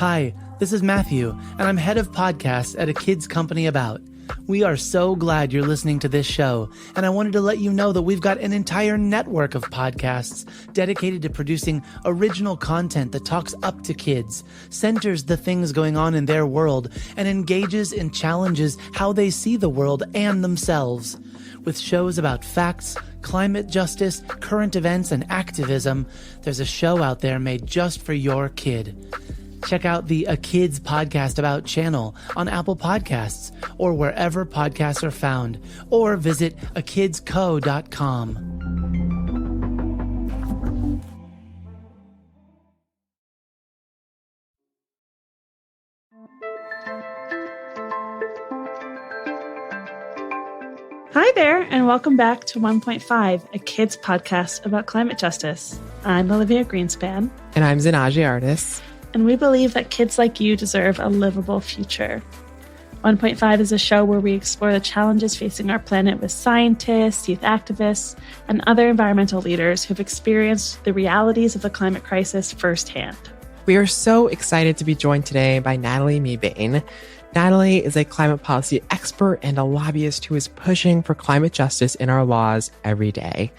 Hi, this is Matthew, and I'm head of podcasts at a kids company About. We are so glad you're listening to this show, and I wanted to let you know that we've got an entire network of podcasts dedicated to producing original content that talks up to kids, centers the things going on in their world, and engages and challenges how they see the world and themselves. With shows about facts, climate justice, current events, and activism, there's a show out there made just for your kid. Check out the A Kids Podcast About channel on Apple Podcasts or wherever podcasts are found, or visit akidsco.com. Hi there, and welcome back to 1.5, a kids podcast about climate justice. I'm Olivia Greenspan. And I'm Zanaji Artis. And we believe that kids like you deserve a livable future. 1.5 is a show where we explore the challenges facing our planet with scientists, youth activists, and other environmental leaders who've experienced the realities of the climate crisis firsthand. We are so excited to be joined today by Natalie Mebane. Natalie is a climate policy expert and a lobbyist who is pushing for climate justice in our laws every day.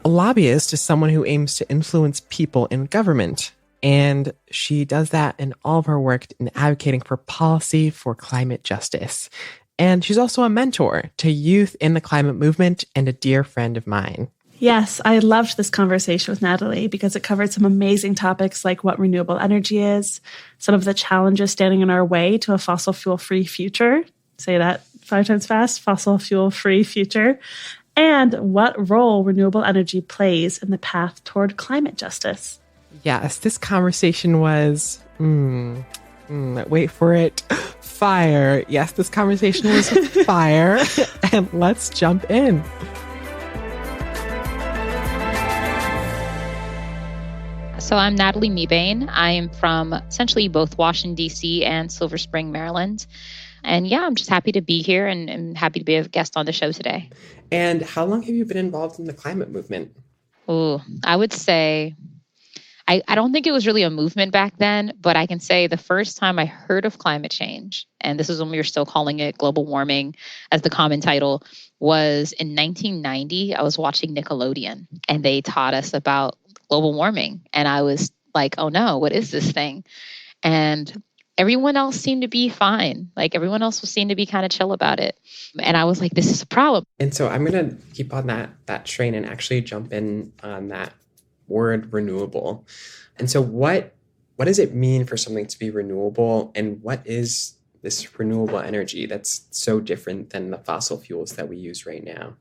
A lobbyist is someone who aims to influence people in government, and she does that in all of her work in advocating for policy for climate justice. And she's also a mentor to youth in the climate movement and a dear friend of mine. Yes, I loved this conversation with Natalie because it covered some amazing topics like what renewable energy is, some of the challenges standing in our way to a fossil fuel-free future. Say that 5 times fast, fossil fuel-free future. And what role renewable energy plays in the path toward climate justice. Yes, this conversation was, wait for it, fire. Yes, this conversation was fire. And let's jump in. So I'm Natalie Mebane. I am from essentially both Washington, D.C. and Silver Spring, Maryland. And yeah, I'm just happy to be here and happy to be a guest on the show today. And how long have you been involved in the climate movement? Oh, I would say, I don't think it was really a movement back then, but I can say the first time I heard of climate change, and this is when we were still calling it global warming as the common title, was in 1990. I was watching Nickelodeon and they taught us about global warming. And I was like, oh no, what is this thing? And everyone else seemed to be fine. Like everyone else seemed to be kind of chill about it. And I was like, this is a problem. And so I'm going to keep on that train and actually jump in on that word renewable. And so what does it mean for something to be renewable? And what is this renewable energy that's so different than the fossil fuels that we use right now?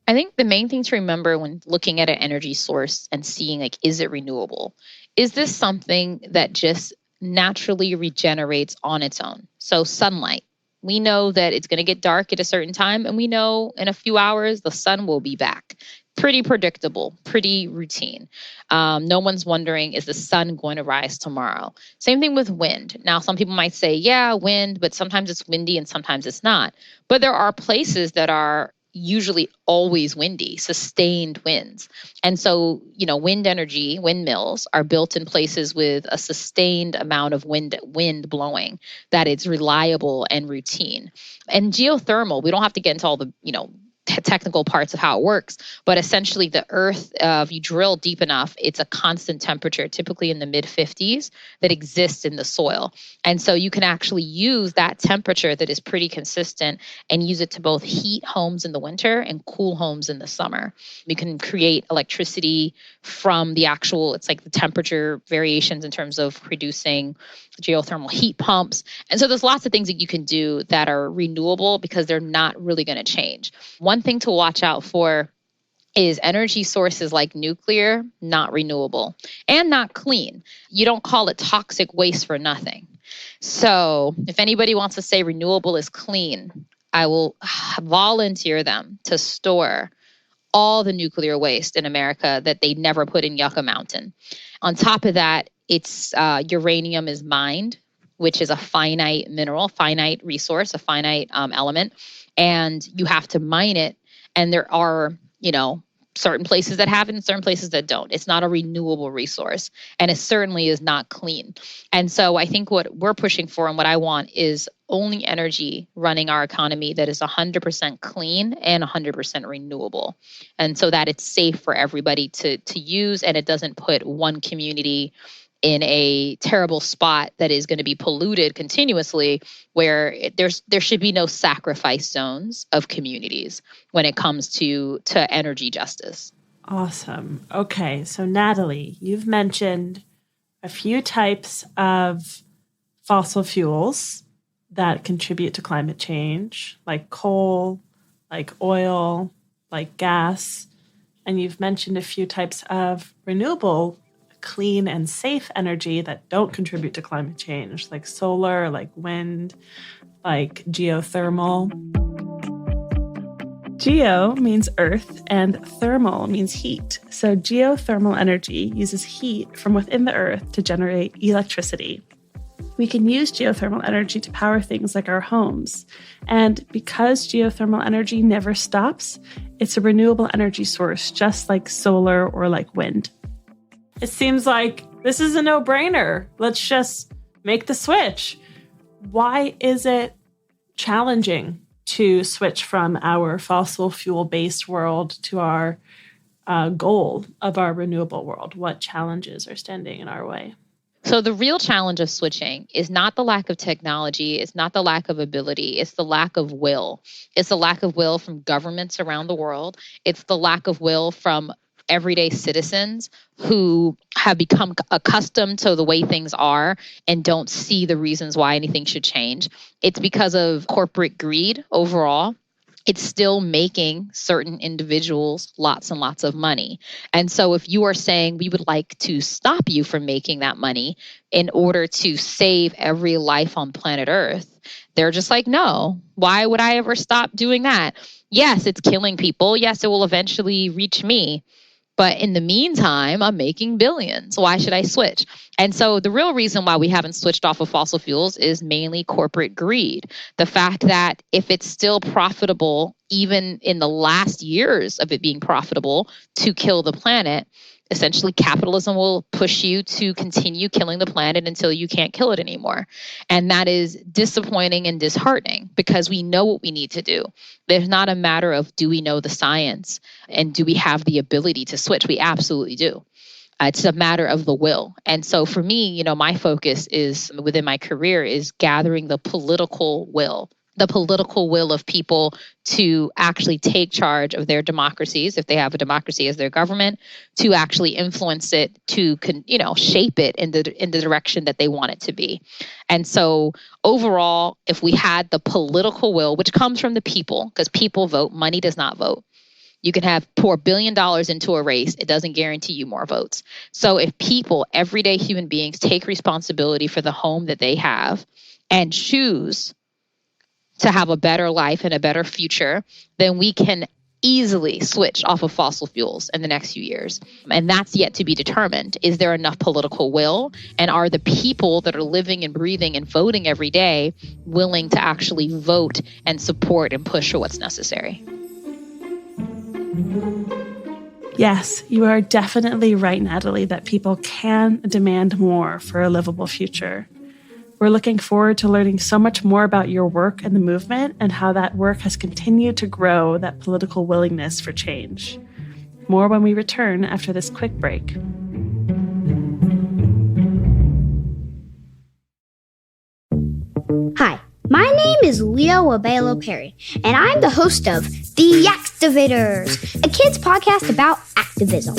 I think the main thing to remember when looking at an energy source and seeing, like, is it renewable? Is this something that just naturally regenerates on its own? So sunlight, we know that it's going to get dark at a certain time, and we know in a few hours the sun will be back. Pretty predictable, pretty routine. No one's wondering, is the sun going to rise tomorrow? Same thing with wind. Now, some people might say, yeah, wind, but sometimes it's windy and sometimes it's not. But there are places that are usually always windy, sustained winds. And so, wind energy, windmills are built in places with a sustained amount of wind blowing, that it's reliable and routine. And geothermal, we don't have to get into all the, technical parts of how it works, but essentially the earth, if you drill deep enough, it's a constant temperature, typically in the mid 50s, that exists in the soil. And so you can actually use that temperature that is pretty consistent and use it to both heat homes in the winter and cool homes in the summer. You can create electricity from the actual, it's like the temperature variations in terms of producing geothermal heat pumps. And so there's lots of things that you can do that are renewable because they're not really going to change. One thing to watch out for is energy sources like nuclear, not renewable and not clean. You don't call it toxic waste for nothing. So if anybody wants to say renewable is clean, I will volunteer them to store all the nuclear waste in America that they never put in Yucca Mountain. On top of that, it's uranium is mined, which is a finite mineral, finite resource, a finite element, and you have to mine it. And there are, certain places that have it and certain places that don't. It's not a renewable resource, and it certainly is not clean. And so I think what we're pushing for and what I want is only energy running our economy that is 100% clean and 100% renewable. And so that it's safe for everybody to use, and it doesn't put one community in a terrible spot that is going to be polluted continuously, where there should be no sacrifice zones of communities when it comes to energy justice. Awesome. Okay, so Natalie, you've mentioned a few types of fossil fuels that contribute to climate change, like coal, like oil, like gas, and you've mentioned a few types of renewable clean and safe energy that don't contribute to climate change, like solar, like wind, like geothermal. Geo means earth and thermal means heat. So geothermal energy uses heat from within the earth to generate electricity. We can use geothermal energy to power things like our homes. And because geothermal energy never stops, it's a renewable energy source, just like solar or like wind. It seems like this is a no-brainer. Let's just make the switch. Why is it challenging to switch from our fossil fuel-based world to our goal of our renewable world? What challenges are standing in our way? So the real challenge of switching is not the lack of technology, it's not the lack of ability, it's the lack of will. It's the lack of will from governments around the world. It's the lack of will from everyday citizens who have become accustomed to the way things are and don't see the reasons why anything should change. It's because of corporate greed overall. It's still making certain individuals lots and lots of money. And so if you are saying we would like to stop you from making that money in order to save every life on planet Earth, they're just like, no, why would I ever stop doing that? Yes, it's killing people. Yes, it will eventually reach me. But in the meantime, I'm making billions. Why should I switch? And so the real reason why we haven't switched off of fossil fuels is mainly corporate greed. The fact that if it's still profitable, even in the last years of it being profitable to kill the planet, essentially capitalism will push you to continue killing the planet until you can't kill it anymore. And that is disappointing and disheartening because we know what we need to do. There's not a matter of do we know the science and do we have the ability to switch? We absolutely do. It's a matter of the will. And so for me, my focus is within my career is gathering the political will of people to actually take charge of their democracies, if they have a democracy as their government, to actually influence it, to shape it in the direction that they want it to be. And so overall, if we had the political will, which comes from the people, because people vote, money does not vote. You can pour $1 billion into a race. It doesn't guarantee you more votes. So if people, everyday human beings, take responsibility for the home that they have and choose to have a better life and a better future, then we can easily switch off of fossil fuels in the next few years. And that's yet to be determined. Is there enough political will? And are the people that are living and breathing and voting every day willing to actually vote and support and push for what's necessary? Yes, you are definitely right, Natalie, that people can demand more for a livable future. We're looking forward to learning so much more about your work and the movement and how that work has continued to grow that political willingness for change. More when we return after this quick break. Hi, my name is Leo Abelo Perry, and I'm the host of The Activators, a kids podcast about activism.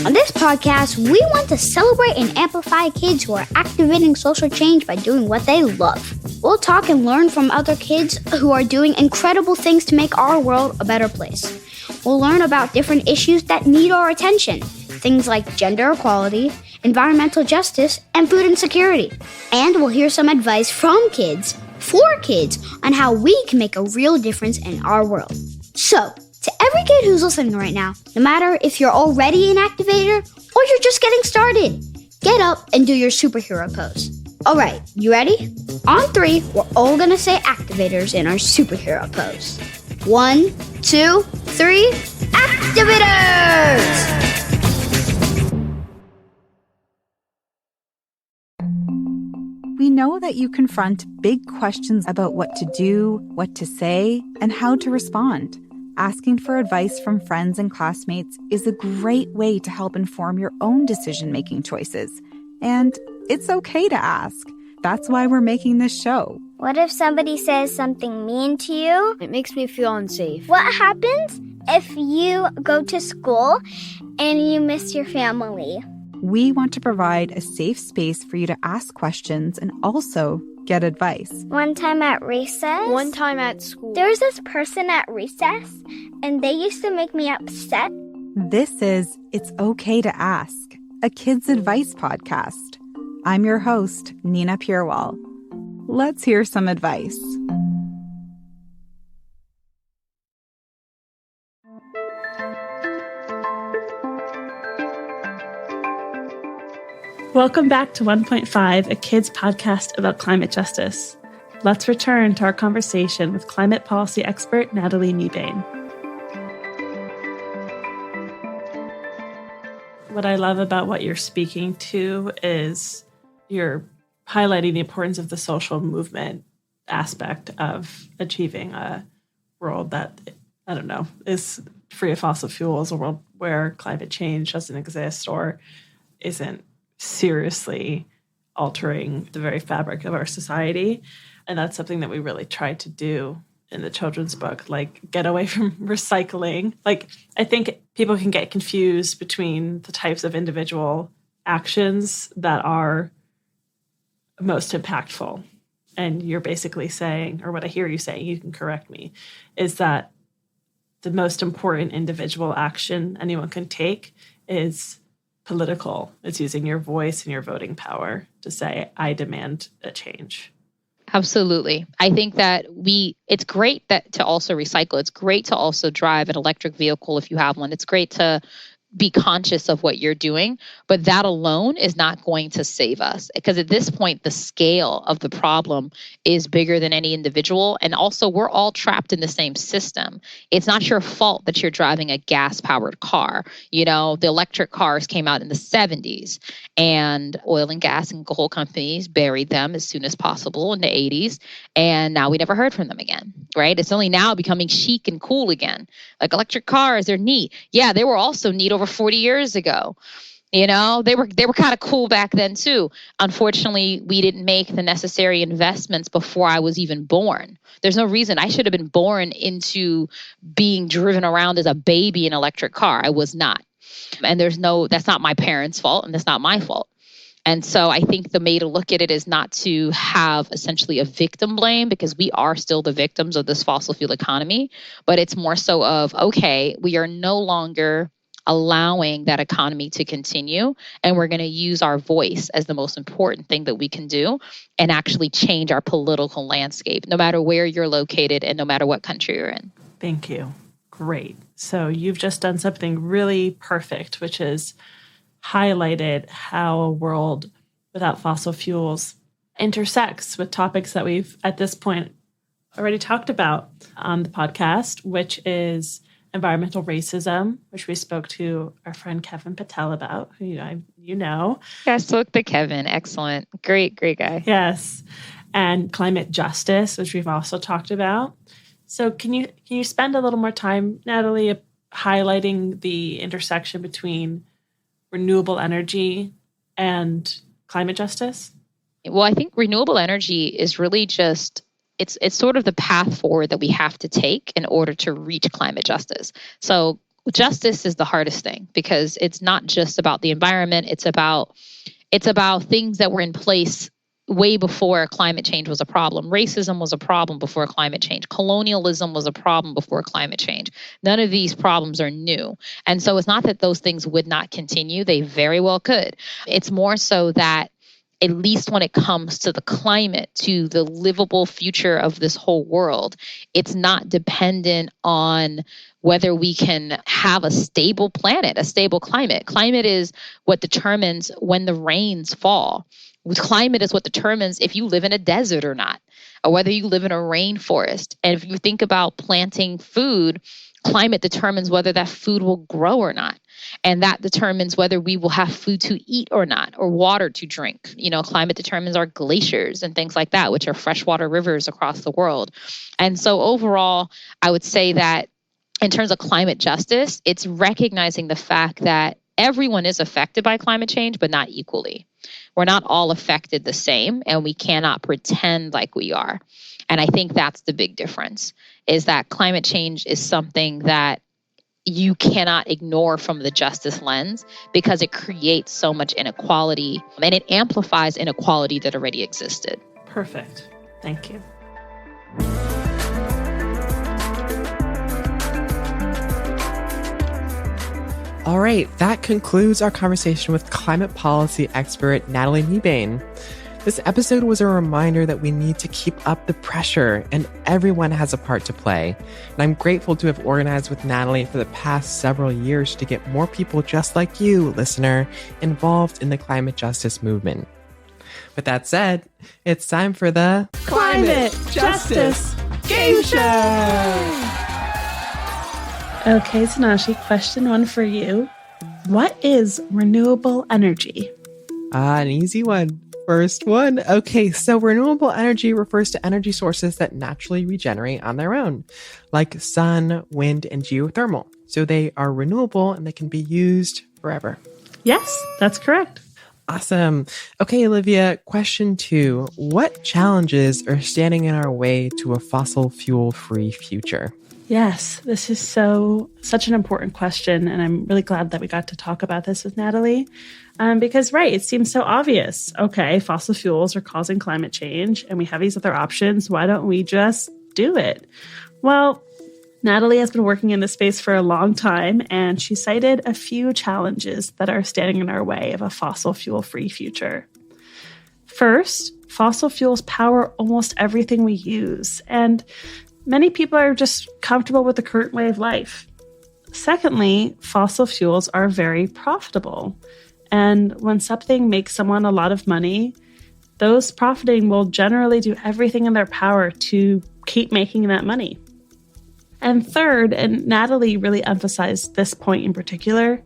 On this podcast, we want to celebrate and amplify kids who are activating social change by doing what they love. We'll talk and learn from other kids who are doing incredible things to make our world a better place. We'll learn about different issues that need our attention, things like gender equality, environmental justice, and food insecurity. And we'll hear some advice from kids, for kids, on how we can make a real difference in our world. So, to every kid who's listening right now, no matter if you're already an activator or you're just getting started, get up and do your superhero pose. All right, you ready? On 3, we're all going to say activators in our superhero pose. 1, 2, 3, Activators! We know that you confront big questions about what to do, what to say, and how to respond. Asking for advice from friends and classmates is a great way to help inform your own decision-making choices. And it's okay to ask. That's why we're making this show. What if somebody says something mean to you? It makes me feel unsafe. What happens if you go to school and you miss your family? We want to provide a safe space for you to ask questions and also get advice. One time at recess. One time at school. There was this person at recess, and they used to make me upset. This is It's Okay to Ask, a kids' advice podcast. I'm your host, Nina Purewal. Let's hear some advice. Welcome back to 1.5, a kids podcast about climate justice. Let's return to our conversation with climate policy expert Natalie Mebane. What I love about what you're speaking to is you're highlighting the importance of the social movement aspect of achieving a world that, I don't know, is free of fossil fuels, a world where climate change doesn't exist or isn't seriously altering the very fabric of our society. And that's something that we really try to do in the children's book, like get away from recycling. Like, I think people can get confused between the types of individual actions that are most impactful. And you're basically saying, or what I hear you saying, you can correct me, is that the most important individual action anyone can take is political. It's using your voice and your voting power to say, I demand a change. Absolutely. I think that it's great that to also recycle. It's great to also drive an electric vehicle if you have one. It's great to be conscious of what you're doing, but that alone is not going to save us, because at this point, the scale of the problem is bigger than any individual. And also, we're all trapped in the same system. It's not your fault that you're driving a gas-powered car. You know, the electric cars came out in the 70s, and oil and gas and coal companies buried them as soon as possible in the 80s. And now we never heard from them again, right? It's only now becoming chic and cool again. Like electric cars, they're neat. Yeah, they were also neat over 40 years ago. You know, they were kind of cool back then too. Unfortunately, we didn't make the necessary investments before I was even born. There's no reason I should have been born into being driven around as a baby in an electric car. I was not. And that's not my parents' fault, and that's not my fault. And so I think the way to look at it is not to have essentially a victim blame, because we are still the victims of this fossil fuel economy, but it's more so of, okay, we are no longer allowing that economy to continue, and we're going to use our voice as the most important thing that we can do and actually change our political landscape, no matter where you're located and no matter what country you're in. Thank you. Great. So you've just done something really perfect, which is highlighted how a world without fossil fuels intersects with topics that we've at this point already talked about on the podcast, which is environmental racism, which we spoke to our friend Kevin Patel about, who you know. Yeah, I spoke to Kevin. Excellent. Great guy. Yes. And climate justice, which we've also talked about. So can you spend a little more time, Natalie, highlighting the intersection between renewable energy and climate justice? Well, I think renewable energy is really just it's sort of the path forward that we have to take in order to reach climate justice. So justice is the hardest thing, because it's not just about the environment. It's about things that were in place way before climate change was a problem. Racism was a problem before climate change. Colonialism was a problem before climate change. None of these problems are new. And so it's not that those things would not continue. They very well could. It's more so that at least when it comes to the climate, to the livable future of this whole world, it's not dependent on whether we can have a stable planet, a stable climate. Climate is what determines when the rains fall. Climate is what determines if you live in a desert or not, or whether you live in a rainforest. And if you think about planting food Climate determines whether that food will grow or not. And that determines whether we will have food to eat or not, or water to drink. Climate determines our glaciers and things like that, which are freshwater rivers across the world. And so overall, I would say that in terms of climate justice, it's recognizing the fact that everyone is affected by climate change, but not equally. We're not all affected the same, and we cannot pretend like we are. And I think that's the big difference, is that climate change is something that you cannot ignore from the justice lens because it creates so much inequality and it amplifies inequality that already existed. Perfect. Thank you. All right, that concludes our conversation with climate policy expert Natalie Mebane. This episode was a reminder that we need to keep up the pressure and everyone has a part to play. And I'm grateful to have organized with Natalie for the past several years to get more people just like you, listener, involved in the climate justice movement. With that said, it's time for the Climate Justice Game Show! Okay, Sanashi, question 1 for you. What is renewable energy? An easy one. First one. Okay, so renewable energy refers to energy sources that naturally regenerate on their own, like sun, wind, and geothermal. So they are renewable and they can be used forever. Yes, that's correct. Awesome. Okay, Olivia, question 2. What challenges are standing in our way to a fossil fuel-free future? Yes, this is such an important question, and I'm really glad that we got to talk about this with Natalie. Because, right, it seems so obvious. Okay, fossil fuels are causing climate change, and we have these other options. Why don't we just do it? Well, Natalie has been working in this space for a long time, and she cited a few challenges that are standing in our way of a fossil fuel-free future. First, fossil fuels power almost everything we use, and many people are just comfortable with the current way of life. Secondly, fossil fuels are very profitable. And when something makes someone a lot of money, those profiting will generally do everything in their power to keep making that money. And third, and Natalie really emphasized this point in particular,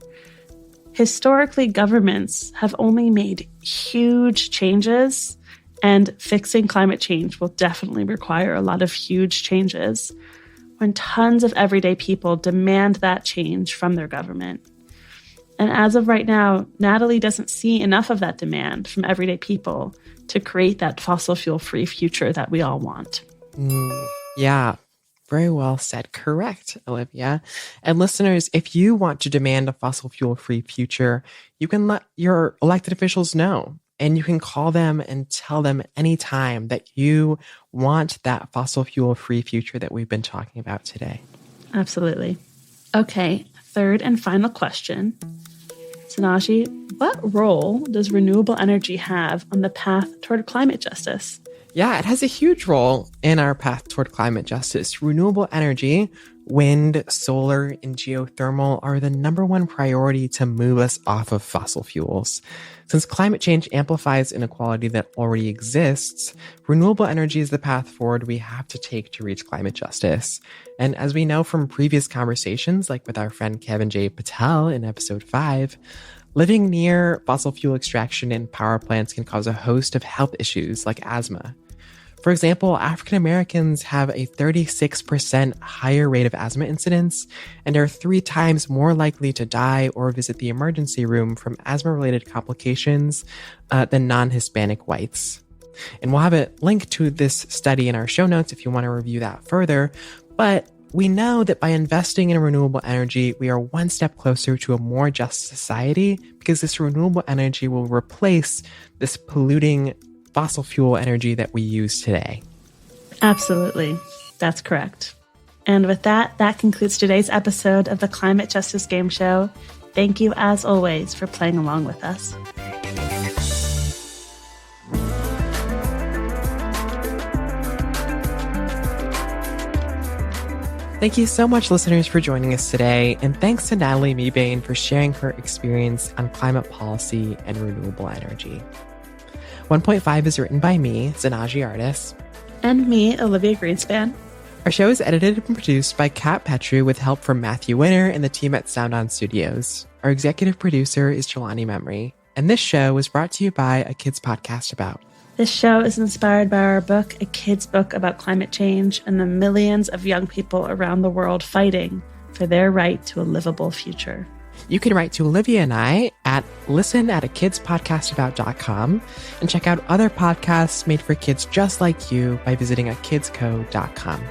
historically governments have only made huge changes, and fixing climate change will definitely require a lot of huge changes when tons of everyday people demand that change from their government. And as of right now, Natalie doesn't see enough of that demand from everyday people to create that fossil fuel-free future that we all want. Yeah, very well said. Correct, Olivia. And listeners, if you want to demand a fossil fuel-free future, you can let your elected officials know. And you can call them and tell them anytime that you want that fossil fuel-free future that we've been talking about today. Absolutely. Okay, third and final question. Sanashi, what role does renewable energy have on the path toward climate justice? Yeah, it has a huge role in our path toward climate justice. Renewable energy, wind, solar, and geothermal are the number one priority to move us off of fossil fuels. Since climate change amplifies inequality that already exists, renewable energy is the path forward we have to take to reach climate justice. And as we know from previous conversations, like with our friend Kevin J. Patel in episode 5, living near fossil fuel extraction and power plants can cause a host of health issues like asthma. For example, African Americans have a 36% higher rate of asthma incidence and are 3 times more likely to die or visit the emergency room from asthma-related complications than non-Hispanic whites. And we'll have a link to this study in our show notes if you want to review that further. But we know that by investing in renewable energy, we are one step closer to a more just society because this renewable energy will replace this polluting fossil fuel energy that we use today. Absolutely. That's correct. And with that, that concludes today's episode of the Climate Justice Game Show. Thank you, as always, for playing along with us. Thank you so much, listeners, for joining us today. And thanks to Natalie Mebane for sharing her experience on climate policy and renewable energy. 1.5 is written by me, Zanaji Artis. And me, Olivia Greenspan. Our show is edited and produced by Kat Petru with help from Matthew Winner and the team at Sound On Studios. Our executive producer is Jelani Memory. And this show was brought to you by A Kids Podcast About. This show is inspired by our book, A Kid's Book About Climate Change, and the millions of young people around the world fighting for their right to a livable future. You can write to Olivia and I at listen@akidspodcastabout.com and check out other podcasts made for kids just like you by visiting akidsco.com.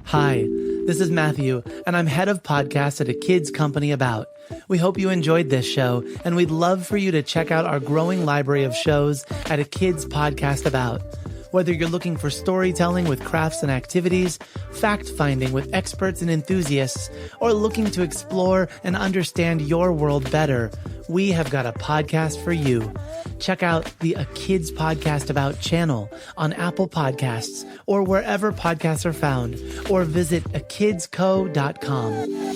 Hi, this is Matthew, and I'm head of podcasts at A Kids Company About. We hope you enjoyed this show, and we'd love for you to check out our growing library of shows at A Kids Podcast About. Whether you're looking for storytelling with crafts and activities, fact-finding with experts and enthusiasts, or looking to explore and understand your world better, we have got a podcast for you. Check out the A Kids Podcast About channel on Apple Podcasts or wherever podcasts are found, or visit akidsco.com.